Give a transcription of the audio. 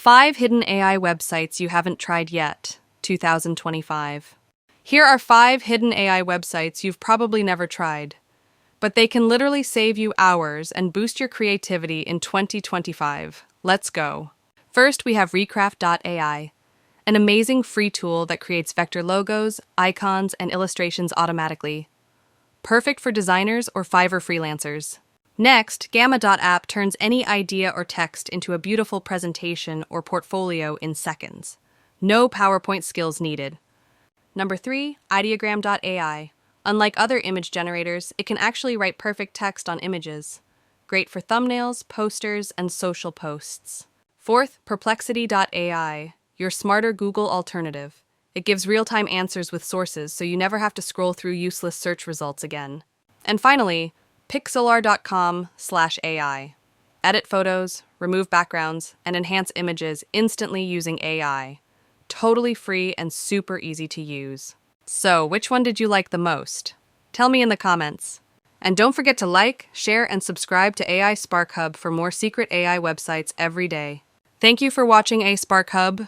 5 Hidden AI Websites You Haven't Tried Yet, 2025. Here are 5 hidden AI websites you've probably never tried, but they can literally save you hours and boost your creativity in 2025. Let's go. First, we have Recraft.ai, an amazing free tool that creates vector logos, icons, and illustrations automatically. Perfect for designers or Fiverr freelancers. Next, Gamma.app turns any idea or text into a beautiful presentation or portfolio in seconds. No PowerPoint skills needed. Number 3, Ideogram.ai. Unlike other image generators, it can actually write perfect text on images. Great for thumbnails, posters, and social posts. Fourth, Perplexity.ai, your smarter Google alternative. It gives real-time answers with sources, so you never have to scroll through useless search results again. And finally, Pixlr.com/AI. Edit photos, remove backgrounds, and enhance images instantly using AI. Totally free and super easy to use. So, which one did you like the most? Tell me in the comments. And don't forget to like, share, and subscribe to AI Spark Hub for more secret AI websites every day. Thank you for watching A Spark Hub.